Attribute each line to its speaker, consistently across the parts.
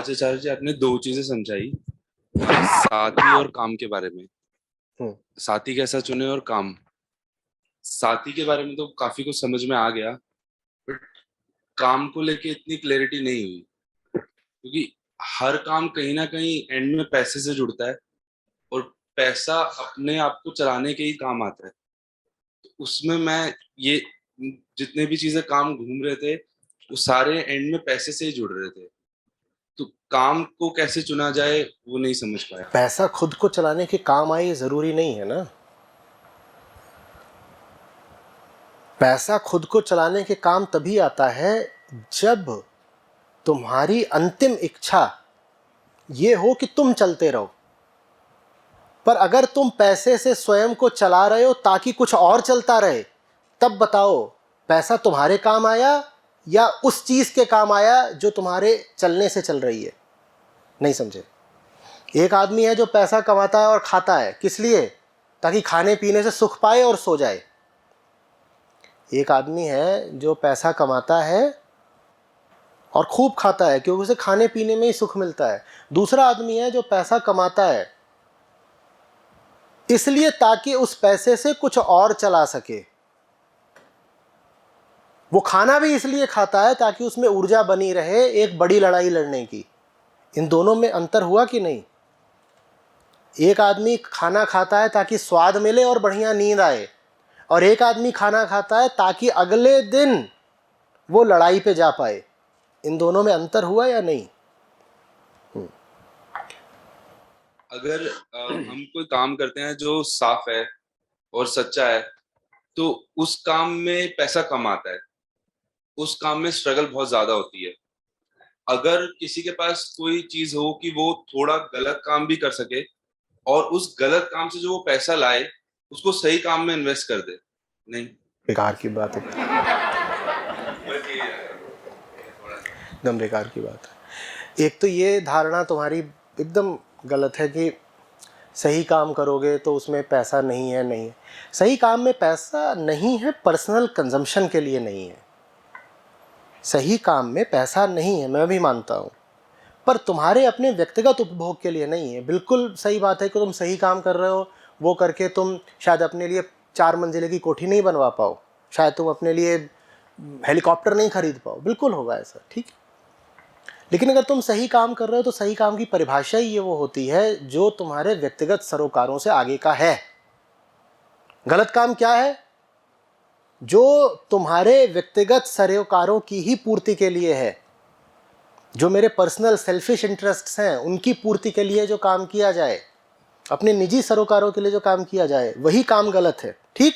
Speaker 1: आज आचार्य जी आपने दो चीजें समझाई, साथी और काम के बारे में। साथी कैसा चुने और काम। साथी के बारे में तो काफी कुछ समझ में आ गया, बट काम को लेके इतनी क्लैरिटी नहीं हुई, क्योंकि हर काम कहीं ना कहीं एंड में पैसे से जुड़ता है, और पैसा अपने आप को चलाने के ही काम आता है। तो उसमें मैं ये जितने भी चीजें काम घूम रहे थे, वो सारे एंड में पैसे से ही जुड़ रहे थे। तो काम को कैसे चुना जाए वो नहीं समझ पाया।
Speaker 2: पैसा खुद को चलाने के काम आए ये जरूरी नहीं है ना। पैसा खुद को चलाने के काम तभी आता है जब तुम्हारी अंतिम इच्छा ये हो कि तुम चलते रहो। पर अगर तुम पैसे से स्वयं को चला रहे हो ताकि कुछ और चलता रहे, तब बताओ पैसा तुम्हारे काम आया या उस चीज के काम आया जो तुम्हारे चलने से चल रही है। नहीं समझे। एक आदमी है जो पैसा कमाता है और खाता है, किस लिए? ताकि खाने पीने से सुख पाए और सो जाए। एक आदमी है जो पैसा कमाता है और खूब खाता है क्योंकि उसे खाने पीने में ही सुख मिलता है। दूसरा आदमी है जो पैसा कमाता है इसलिए ताकि उस पैसे से कुछ और चला सके। वो खाना भी इसलिए खाता है ताकि उसमें ऊर्जा बनी रहे एक बड़ी लड़ाई लड़ने की। इन दोनों में अंतर हुआ कि नहीं? एक आदमी खाना खाता है ताकि स्वाद मिले और बढ़िया नींद आए, और एक आदमी खाना खाता है ताकि अगले दिन वो लड़ाई पे जा पाए। इन दोनों में अंतर हुआ या नहीं?
Speaker 1: अगर हम कोई काम करते हैं जो साफ है और सच्चा है, तो उस काम में पैसा कम आता है, उस काम में स्ट्रगल बहुत ज्यादा होती है। अगर किसी के पास कोई चीज हो कि वो थोड़ा गलत काम भी कर सके, और उस गलत काम से जो वो पैसा लाए उसको सही काम में इन्वेस्ट कर दे, नहीं,
Speaker 2: बेकार की बात है, एकदम बेकार की बात है। एक तो ये धारणा तुम्हारी एकदम गलत है कि सही काम करोगे तो उसमें पैसा नहीं है। नहीं है, सही काम में पैसा नहीं है, पर्सनल कंजम्पशन के लिए नहीं है। सही काम में पैसा नहीं है, मैं भी मानता हूँ, पर तुम्हारे अपने व्यक्तिगत उपभोग के लिए नहीं है। बिल्कुल सही बात है कि तुम सही काम कर रहे हो, वो करके तुम शायद अपने लिए 4 मंजिले की कोठी नहीं बनवा पाओ, शायद तुम अपने लिए हेलीकॉप्टर नहीं खरीद पाओ, बिल्कुल होगा ऐसा, ठीक है। लेकिन अगर तुम सही काम कर रहे हो तो सही काम की परिभाषा ही ये वो होती है जो तुम्हारे व्यक्तिगत सरोकारों से आगे का है। गलत काम क्या है? जो तुम्हारे व्यक्तिगत सरोकारों की ही पूर्ति के लिए है, जो मेरे पर्सनल सेल्फिश इंटरेस्ट्स हैं उनकी पूर्ति के लिए जो काम किया जाए, अपने निजी सरोकारों के लिए जो काम किया जाए, वही काम गलत है। ठीक,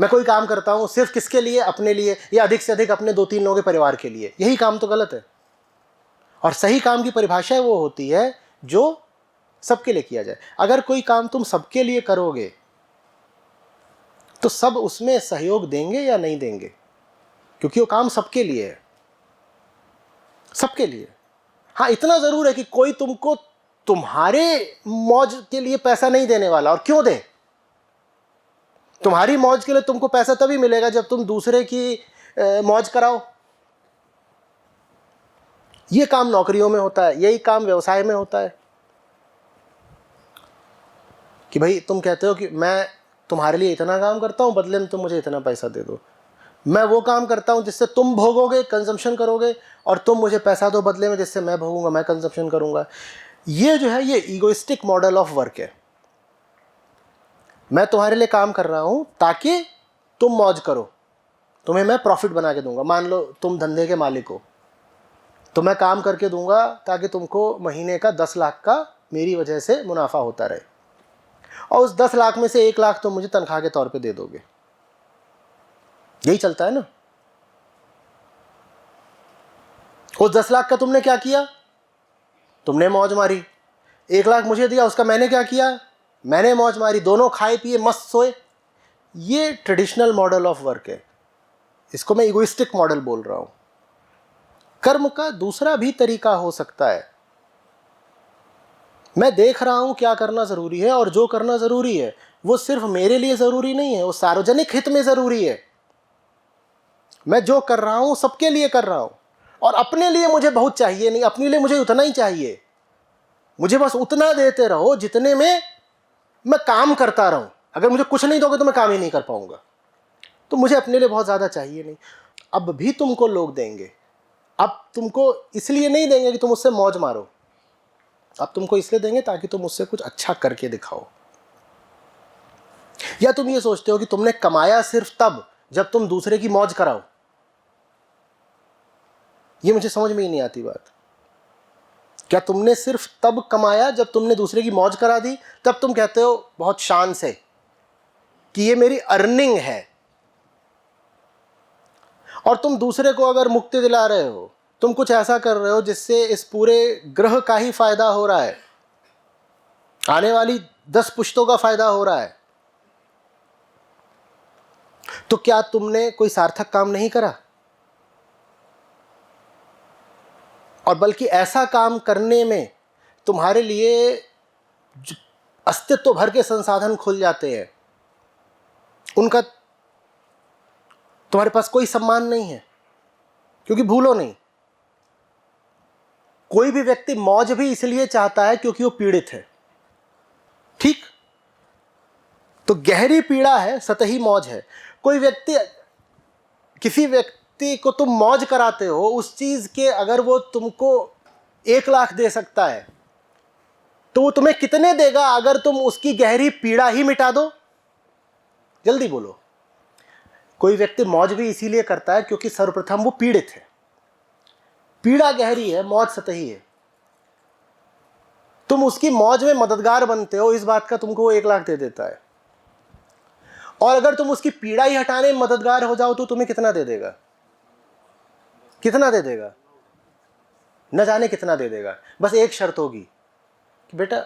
Speaker 2: मैं कोई काम करता हूं सिर्फ किसके लिए? अपने लिए, या अधिक से अधिक अपने 2-3 लोगों के परिवार के लिए, यही काम तो गलत है। और सही काम की परिभाषा वो होती है जो सबके लिए किया जाए। अगर कोई काम तुम सबके लिए करोगे तो सब उसमें सहयोग देंगे या नहीं देंगे? क्योंकि वो काम सबके लिए है, सबके लिए। हाँ, इतना जरूर है कि कोई तुमको तुम्हारे मौज के लिए पैसा नहीं देने वाला। और क्यों दे? तुम्हारी मौज के लिए तुमको पैसा तभी मिलेगा जब तुम दूसरे की मौज कराओ। ये काम नौकरियों में होता है, यही काम व्यवसाय में होता है कि भाई तुम कहते हो कि मैं तुम्हारे लिए इतना काम करता हूं, बदले में तुम मुझे इतना पैसा दे दो। मैं वो काम करता हूं जिससे तुम भोगोगे, कंजम्पशन करोगे, और तुम मुझे पैसा दो बदले में जिससे मैं भोगूंगा, मैं कंजम्पशन करूंगा। ये जो है ये ईगोइस्टिक मॉडल ऑफ वर्क है। मैं तुम्हारे लिए काम कर रहा हूं ताकि तुम मौज करो, तुम्हें मैं प्रॉफिट बना के दूंगा। मान लो तुम धंधे के मालिक हो, तो मैं काम करके दूंगा ताकि तुमको महीने का 10 लाख का मेरी वजह से मुनाफा होता रहे, और उस 10 लाख में से 1 लाख तुम मुझे तनख्वाह के तौर पे दे दोगे। यही चलता है ना। उस 10 लाख का तुमने क्या किया? तुमने मौज मारी। 1 लाख मुझे दिया, उसका मैंने क्या किया? मैंने मौज मारी। दोनों खाए पिए मस्त सोए। ये ट्रेडिशनल मॉडल ऑफ वर्क है, इसको मैं इगोइस्टिक मॉडल बोल रहा हूं। कर्म का दूसरा भी तरीका हो सकता है। मैं देख रहा हूं क्या करना जरूरी है, और जो करना जरूरी है वो सिर्फ मेरे लिए जरूरी नहीं है, वो सार्वजनिक हित में जरूरी है। मैं जो कर रहा हूं सबके लिए कर रहा हूं। और अपने लिए मुझे बहुत चाहिए नहीं, अपने लिए मुझे उतना ही चाहिए, मुझे बस उतना देते रहो जितने में मैं काम करता रहूं। अगर मुझे कुछ नहीं दोगे तो मैं काम ही नहीं कर पाऊंगा, तो मुझे अपने लिए बहुत ज़्यादा चाहिए नहीं। अब भी तुमको लोग देंगे, अब तुमको इसलिए नहीं देंगे कि तुम उससे मौज मारो, अब तुमको इसलिए देंगे ताकि तुम उससे कुछ अच्छा करके दिखाओ। या तुम ये सोचते हो कि तुमने कमाया सिर्फ तब जब तुम दूसरे की मौज कराओ? ये मुझे समझ में ही नहीं आती बात। क्या तुमने सिर्फ तब कमाया जब तुमने दूसरे की मौज करा दी, तब तुम कहते हो बहुत शान से कि ये मेरी अर्निंग है? और तुम दूसरे को अगर मुक्ति दिला रहे हो, तुम कुछ ऐसा कर रहे हो जिससे इस पूरे ग्रह का ही फायदा हो रहा है, आने वाली 10 पुश्तों का फायदा हो रहा है, तो क्या तुमने कोई सार्थक काम नहीं करा? और बल्कि ऐसा काम करने में तुम्हारे लिए अस्तित्व भर के संसाधन खुल जाते हैं, उनका तुम्हारे पास कोई सम्मान नहीं है। क्योंकि भूलो नहीं, कोई भी व्यक्ति मौज भी इसलिए चाहता है क्योंकि वो पीड़ित है, ठीक? तो गहरी पीड़ा है, सतही मौज है। कोई व्यक्ति, किसी व्यक्ति को तुम मौज कराते हो, उस चीज के अगर वो तुमको 1 लाख दे सकता है तो वो तुम्हें कितने देगा अगर तुम उसकी गहरी पीड़ा ही मिटा दो? जल्दी बोलो। कोई व्यक्ति मौज भी इसीलिए करता है क्योंकि सर्वप्रथम वो पीड़ित है, पीड़ा गहरी है, मौज सतही है। तुम उसकी मौज में मददगार बनते हो, इस बात का तुमको वो 1 लाख दे देता है। और अगर तुम उसकी पीड़ा ही हटाने में मददगार हो जाओ तो तुम्हें कितना दे देगा? कितना दे देगा? न जाने कितना दे देगा। बस एक शर्त होगी कि बेटा,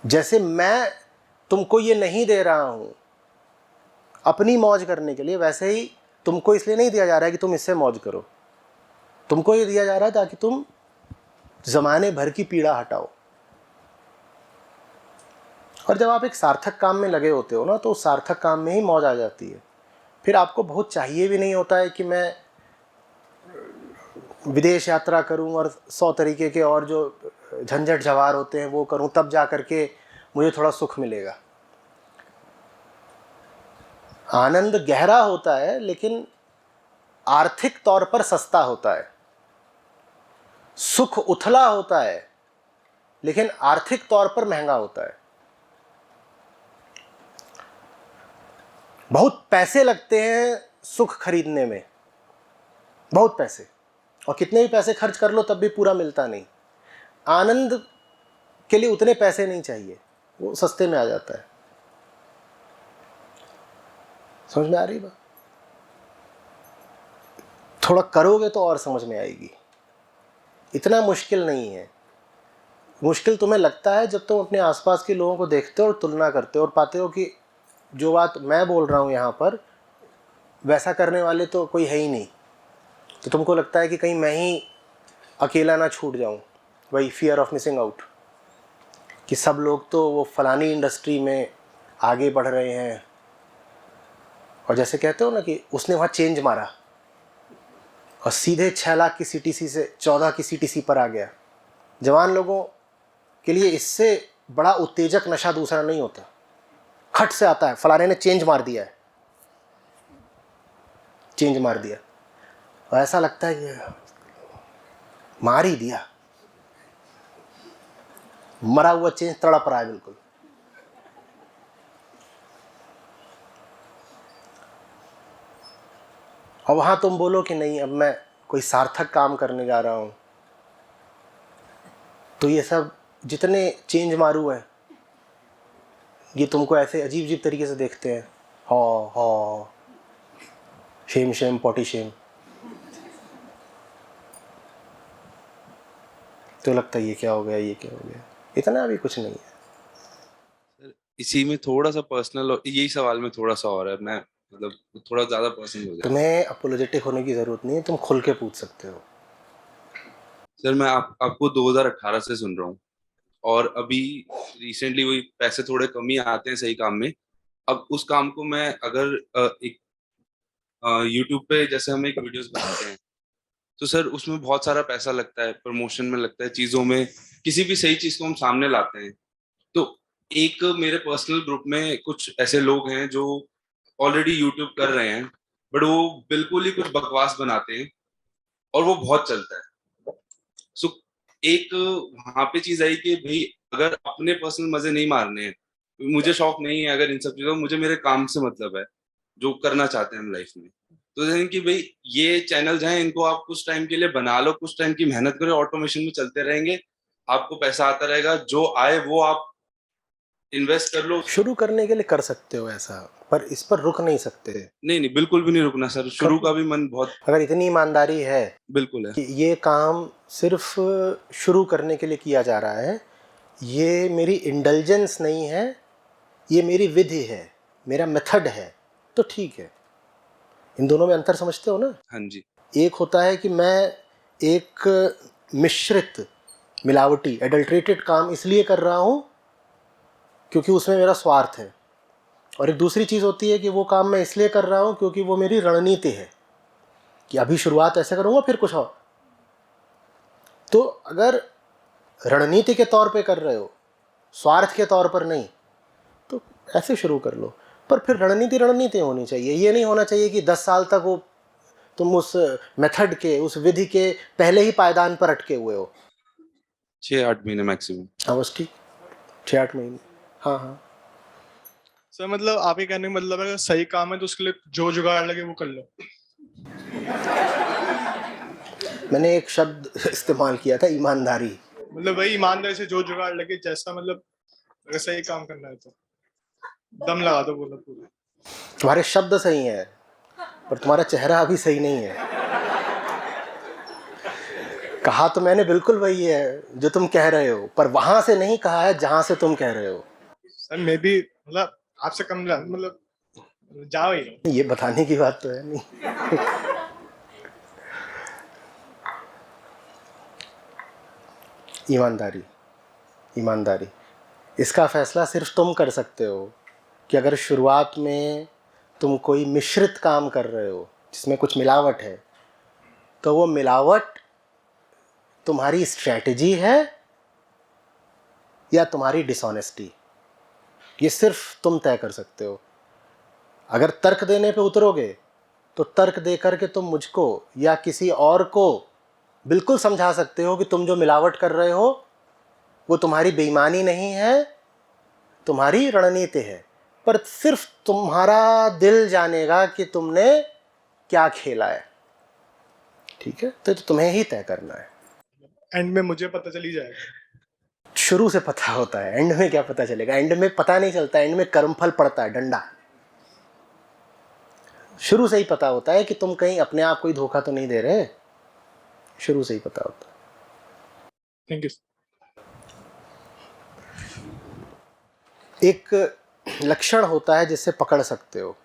Speaker 2: जैसे मैं तुमको ये नहीं दे रहा हूं अपनी मौज करने के लिए, वैसे ही तुमको इसलिए नहीं दिया जा रहा है कि तुम इससे मौज करो, तुमको ये दिया जा रहा है ताकि तुम जमाने भर की पीड़ा हटाओ। और जब आप एक सार्थक काम में लगे होते हो ना, तो उस सार्थक काम में ही मौज आ जाती है। फिर आपको बहुत चाहिए भी नहीं होता है कि मैं विदेश यात्रा करूं और 100 तरीके के और जो झंझट झवार होते हैं वो करूं, तब जा करके मुझे थोड़ा सुख मिलेगा। आनंद गहरा होता है लेकिन आर्थिक तौर पर सस्ता होता है। सुख उथला होता है लेकिन आर्थिक तौर पर महंगा होता है। बहुत पैसे लगते हैं सुख खरीदने में, बहुत पैसे, और कितने भी पैसे खर्च कर लो तब भी पूरा मिलता नहीं। आनंद के लिए उतने पैसे नहीं चाहिए, वो सस्ते में आ जाता है। समझ में आ रही बात? थोड़ा करोगे तो और समझ में आएगी। इतना मुश्किल नहीं है। मुश्किल तुम्हें लगता है जब तुम अपने आसपास के लोगों को देखते हो और तुलना करते हो और पाते हो कि जो बात मैं बोल रहा हूँ यहाँ पर, वैसा करने वाले तो कोई है ही नहीं। तो तुमको लगता है कि कहीं मैं ही अकेला ना छूट जाऊँ, वही फियर ऑफ मिसिंग आउट, कि सब लोग तो वो फलानी इंडस्ट्री में आगे बढ़ रहे हैं। और जैसे कहते हो ना कि उसने वहाँ चेंज मारा और सीधे 6 लाख की सीटीसी से 14 की सीटीसी पर आ गया। जवान लोगों के लिए इससे बड़ा उत्तेजक नशा दूसरा नहीं होता। खट से आता है, फलाने ने चेंज मार दिया है, चेंज मार दिया, और ऐसा लगता है कि मार ही दिया, मरा हुआ चेंज तड़प रहा है बिल्कुल। और वहां तुम बोलो कि नहीं, अब मैं कोई सार्थक काम करने जा रहा हूं, तो ये सब जितने चेंज मारू हैं ये तुमको ऐसे अजीब अजीब तरीके से देखते हैं। हा, शेम शेम पॉटी शेम। तो लगता है ये क्या हो गया, ये क्या हो गया। इतना भी कुछ नहीं है।
Speaker 1: सर इसी में थोड़ा सा पर्सनल, यही सवाल में थोड़ा सा और है, मैं मतलब थोड़ा ज्यादा पर्सनल हो जाए।
Speaker 2: तुम्हें अपोलोजेटिक होने की जरूरत नहीं है, तुम खुल के पूछ सकते हो।
Speaker 1: सर मैं आपको 2018 से सुन रहा हूँ, और अभी रिसेंटली वही पैसे थोड़े कम ही आते हैं सही काम में। अब उस काम को मैं अगर एक यूट्यूब पे जैसे हम एक वीडियोस बनाते हैं तो सर उसमें बहुत सारा पैसा लगता है, प्रमोशन में लगता है, चीजों में, किसी भी सही चीज को हम सामने लाते हैं। तो एक मेरे पर्सनल ग्रुप में कुछ ऐसे लोग हैं जो ऑलरेडी यूट्यूब कर रहे हैं, बट वो बिल्कुल ही कुछ बकवास बनाते हैं और वो बहुत चलता है। सो एक वहां पे चीज आई कि भाई अगर अपने पर्सनल मजे नहीं मारने हैं, मुझे शौक नहीं है अगर इन सब चीजों, मुझे मेरे काम से मतलब है, जो करना चाहते हैं हम लाइफ में। तो जैसे कि भाई ये चैनल्स हैं, इनको आप कुछ टाइम के लिए बना लो, कुछ टाइम की मेहनत करो, ऑटोमेशन में चलते रहेंगे, आपको पैसा आता रहेगा, जो आए वो आप इन्वेस्ट कर लो।
Speaker 2: शुरू करने के लिए कर सकते हो ऐसा, पर इस पर रुक नहीं सकते।
Speaker 1: नहीं नहीं, बिल्कुल भी नहीं रुकना सर, शुरू का भी मन बहुत,
Speaker 2: अगर इतनी ईमानदारी है
Speaker 1: बिल्कुल है
Speaker 2: कि ये काम सिर्फ शुरू करने के लिए किया जा रहा है, ये मेरी इंडल्जेंस नहीं है, ये मेरी विधि है, मेरा मेथड है, तो ठीक है। इन दोनों में अंतर समझते हो ना?
Speaker 1: हाँ जी।
Speaker 2: एक होता है कि मैं एक मिश्रित, मिलावटी, एडल्ट्रेटेड काम इसलिए कर रहा हूँ क्योंकि उसमें मेरा स्वार्थ है, और एक दूसरी चीज़ होती है कि वो काम मैं इसलिए कर रहा हूँ क्योंकि वो मेरी रणनीति है कि अभी शुरुआत ऐसे करूँगा फिर कुछ और। तो अगर रणनीति के तौर पे कर रहे हो, स्वार्थ के तौर पर नहीं, तो ऐसे शुरू कर लो। पर फिर रणनीति होनी चाहिए, ये नहीं होना चाहिए कि 10 साल तक वो तुम उस मेथड के, उस विधि के पहले ही पायदान पर अटके हुए हो।
Speaker 1: 6-8 महीने मैक्सिमम।
Speaker 2: हाँ बस ठीक, 6-8 महीने। हाँ हाँ
Speaker 3: सर मतलब आप ये कहने का मतलब है सही काम है तो उसके लिए जो जुगाड़ लगे वो कर लो।
Speaker 2: मैंने एक शब्द इस्तेमाल किया था, ईमानदारी।
Speaker 3: मतलब वही ईमानदारी से जो जुगाड़ लगे, जैसा मतलब अगर सही काम करना है तो दम लगा दो, बोलो पूरा।
Speaker 2: तुम्हारे शब्द सही हैं पर तुम्हारा चेहरा अभी सही नहीं है। कहा तो मैंने बिल्कुल वही है जो तुम कह रहे हो, पर वहां से नहीं कहा है जहां से तुम कह रहे हो।
Speaker 3: सर मैं भी मतलब आपसे कम मतलब जाओ ही।
Speaker 2: ये बताने की बात तो है नहीं। ईमानदारी, ईमानदारी, इसका फैसला सिर्फ तुम कर सकते हो कि अगर शुरुआत में तुम कोई मिश्रित काम कर रहे हो जिसमें कुछ मिलावट है, तो वो मिलावट तुम्हारी स्ट्रैटेजी है या तुम्हारी डिसऑनेस्टी, ये सिर्फ तुम तय कर सकते हो। अगर तर्क देने पे उतरोगे तो तर्क दे करके तुम मुझको या किसी और को बिल्कुल समझा सकते हो कि तुम जो मिलावट कर रहे हो वो तुम्हारी बेईमानी नहीं है, तुम्हारी रणनीति है, पर सिर्फ तुम्हारा दिल जानेगा कि तुमने क्या खेला है। ठीक है, तो तुम्हें ही तय करना है।
Speaker 3: एंड में मुझे पता चली जाएगा।
Speaker 2: शुरू से पता होता है, एंड में क्या पता चलेगा? एंड में पता नहीं चलता, एंड में कर्मफल पड़ता है, डंडा। शुरू से ही पता होता है कि तुम कहीं अपने आप को ही धोखा तो नहीं दे रहे, शुरू से ही पता होता है।
Speaker 3: Thank you.
Speaker 2: एक लक्षण होता है जिससे पकड़ सकते हो।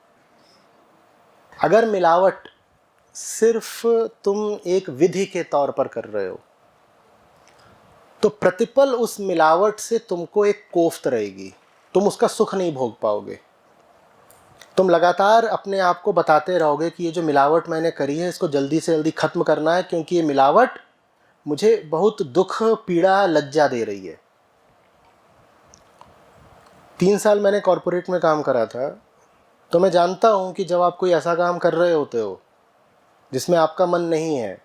Speaker 2: अगर मिलावट सिर्फ तुम एक विधि के तौर पर कर रहे हो तो प्रतिपल उस मिलावट से तुमको एक कोफ्त रहेगी, तुम उसका सुख नहीं भोग पाओगे। तुम लगातार अपने आप को बताते रहोगे कि ये जो मिलावट मैंने करी है इसको जल्दी से जल्दी ख़त्म करना है, क्योंकि ये मिलावट मुझे बहुत दुख, पीड़ा, लज्जा दे रही है। 3 साल मैंने कॉरपोरेट में काम करा था, तो मैं जानता हूँ कि जब आप कोई ऐसा काम कर रहे होते हो जिसमें आपका मन नहीं है,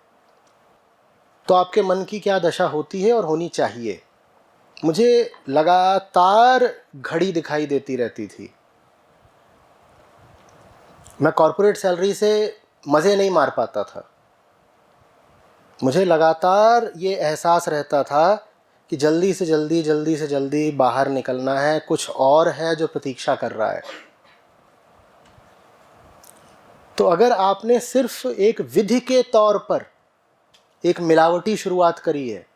Speaker 2: तो आपके मन की क्या दशा होती है और होनी चाहिए। मुझे लगातार घड़ी दिखाई देती रहती थी। मैं कॉरपोरेट सैलरी से मज़े नहीं मार पाता था। मुझे लगातार ये एहसास रहता था कि जल्दी से जल्दी बाहर निकलना है, कुछ और है जो प्रतीक्षा कर रहा है। तो अगर आपने सिर्फ एक विधि के तौर पर एक मिलावटी शुरुआत करी है,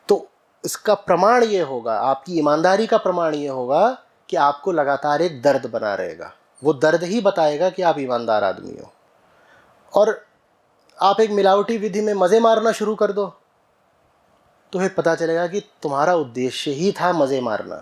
Speaker 2: तो इसका प्रमाण ये होगा, आपकी ईमानदारी का प्रमाण ये होगा कि आपको लगातार एक दर्द बना रहेगा। वो दर्द ही बताएगा कि आप ईमानदार आदमी हो। और आप एक मिलावटी विधि में मज़े मारना शुरू कर दो तो फिर पता चलेगा कि तुम्हारा उद्देश्य ही था मज़े मारना।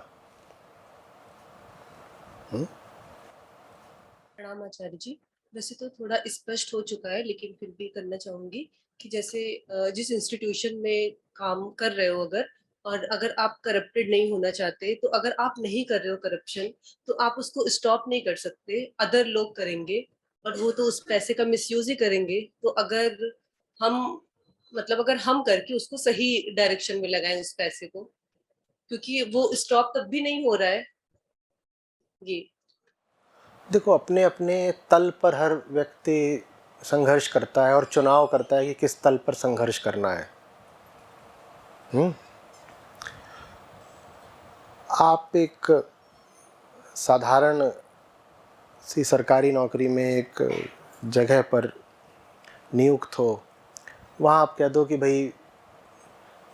Speaker 4: प्रणाम आचार्य जी। वैसे तो थोड़ा स्पष्ट हो चुका है, लेकिन फिर भी करना चाहूंगी कि जैसे जिस इंस्टीट्यूशन में काम कर रहे हो अगर, और अगर आप करप्टेड नहीं होना चाहते, तो अगर आप नहीं कर रहे हो करप्शन, तो आप उसको स्टॉप नहीं कर सकते, अदर लोग करेंगे और वो तो उस पैसे का मिसयूज ही करेंगे। तो अगर हम, मतलब अगर हम करके उसको सही डायरेक्शन में लगाएं उस पैसे को, क्योंकि वो स्टॉप तब भी नहीं हो रहा है ये।
Speaker 2: देखो, अपने अपने तल पर हर व्यक्ति संघर्ष करता है और चुनाव करता है कि किस तल पर संघर्ष करना है। आप एक साधारण सी सरकारी नौकरी में एक जगह पर नियुक्त हो, वहाँ आप कह दो कि भाई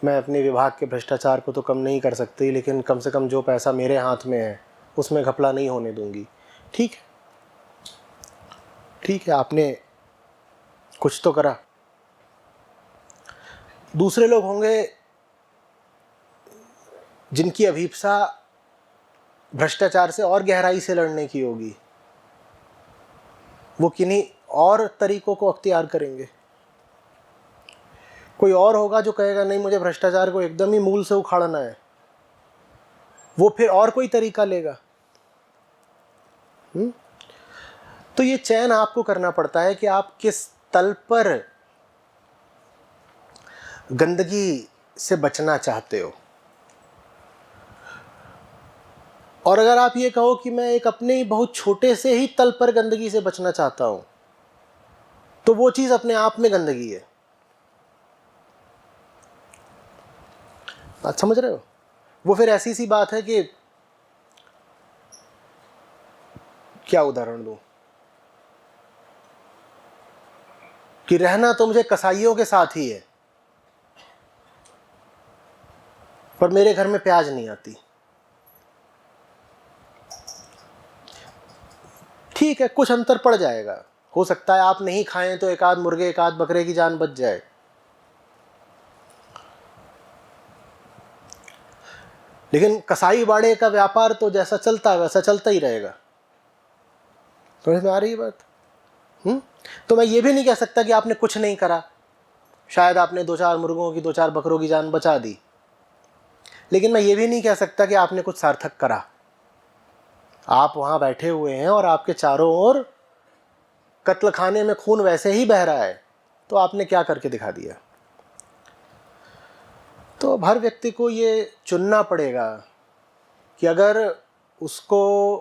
Speaker 2: मैं अपने विभाग के भ्रष्टाचार को तो कम नहीं कर सकती, लेकिन कम से कम जो पैसा मेरे हाथ में है उसमें घपला नहीं होने दूंगी। ठीक है, ठीक है, आपने कुछ तो करा। दूसरे लोग होंगे जिनकी अभीप्सा भ्रष्टाचार से और गहराई से लड़ने की होगी, वो किन्हीं और तरीकों को अख्तियार करेंगे। कोई और होगा जो कहेगा नहीं, मुझे भ्रष्टाचार को एकदम ही मूल से उखाड़ना है, वो फिर और कोई तरीका लेगा। तो ये चयन आपको करना पड़ता है कि आप किस तल पर गंदगी से बचना चाहते हो। और अगर आप ये कहो कि मैं एक अपने ही बहुत छोटे से ही तल पर गंदगी से बचना चाहता हूं, तो वो चीज अपने आप में गंदगी है। बात समझ रहे हो? वो फिर ऐसी सी बात है कि क्या उदाहरण दूं, कि रहना तो मुझे कसाईयों के साथ ही है, पर मेरे घर में प्याज नहीं आती। ठीक है, कुछ अंतर पड़ जाएगा, हो सकता है आप नहीं खाएं तो एक आध मुर्गे एक आध बकरे की जान बच जाए, लेकिन कसाई बाड़े का व्यापार तो जैसा चलता है वैसा चलता ही रहेगा। समझ में आ रही है बात? तो मैं ये भी नहीं कह सकता कि आपने कुछ नहीं करा। शायद आपने 2-4 मुर्गों की 2-4 बकरों की जान बचा दी, लेकिन मैं ये भी नहीं कह सकता कि आपने कुछ सार्थक करा। आप वहां बैठे हुए हैं और आपके चारों ओर कत्ल खाने में खून वैसे ही बह रहा है, तो आपने क्या करके दिखा दिया? तो अब हर व्यक्ति को ये चुनना पड़ेगा कि अगर उसको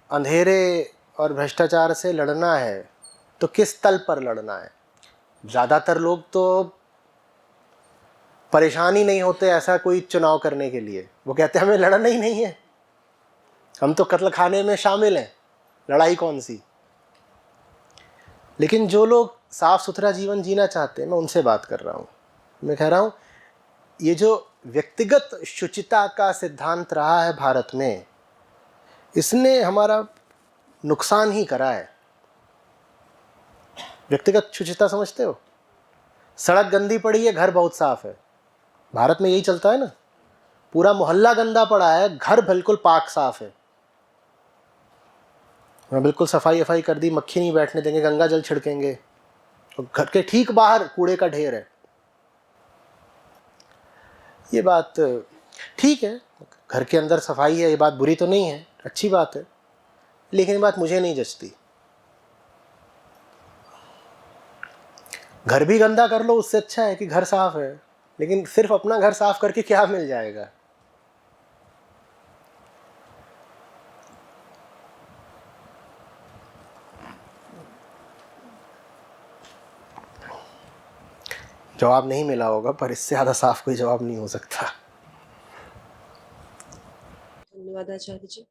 Speaker 2: अंधेरे और भ्रष्टाचार से लड़ना है तो किस तल पर लड़ना है। ज़्यादातर लोग तो परेशान ही नहीं होते ऐसा कोई चुनाव करने के लिए, वो कहते हैं हमें लड़ना ही नहीं है, हम तो कत्ल खाने में शामिल हैं, लड़ाई कौन सी। लेकिन जो लोग साफ सुथरा जीवन जीना चाहते हैं, मैं उनसे बात कर रहा हूँ। मैं कह रहा हूँ ये जो व्यक्तिगत शुचिता का सिद्धांत रहा है भारत में, इसने हमारा नुकसान ही करा है। व्यक्तिगत शुचिता समझते हो? सड़क गंदी पड़ी है, घर बहुत साफ है। भारत में यही चलता है ना, पूरा मोहल्ला गंदा पड़ा है, घर बिल्कुल पाक साफ है। मैं बिल्कुल सफाई कर दी, मक्खी नहीं बैठने देंगे, गंगा जल छिड़केंगे, और घर के ठीक बाहर कूड़े का ढेर है। ये बात ठीक है, घर के अंदर सफाई है, ये बात बुरी तो नहीं है, अच्छी बात है, लेकिन ये बात मुझे नहीं जचती। घर भी गंदा कर लो, उससे अच्छा है कि घर साफ है, लेकिन सिर्फ अपना घर साफ करके क्या मिल जाएगा? जवाब नहीं मिला होगा, पर इससे ज़्यादा साफ कोई जवाब नहीं हो सकता।
Speaker 4: धन्यवाद आचार्य जी।